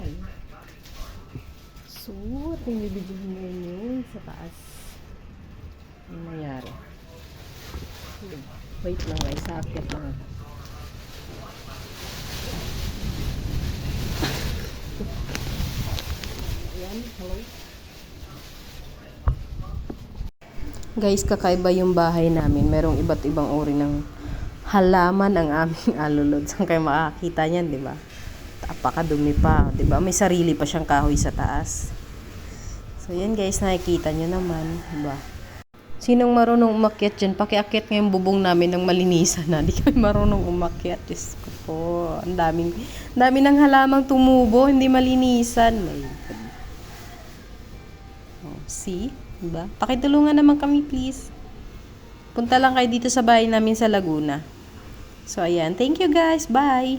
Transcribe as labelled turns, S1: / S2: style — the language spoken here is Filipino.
S1: tayo. So, ating bibigyan ngayon sa taas. Ano nangyari? Wait lang guys, sakit lang. Ayan, hello. Guys, kakaiba yung bahay namin. Merong iba't ibang uri ng halaman ang aming alulod. Saan kayo makakita niyan, di ba? Apakadumi pa, di ba? May sarili pa siyang kahoy sa taas. So, yan guys, nakikita nyo naman, di ba? Sinong marunong umakyat dyan? Pakiakyat ngayong bubong namin ng malinisan na. Di kami marunong umakyat. Diyos ko po. Ang dami ng halamang tumubo. Hindi malinisan. Oh, see? Diba? Pakitulungan naman kami, please. Punta lang kayo dito sa bahay namin sa Laguna. So, ayan. Thank you, guys. Bye!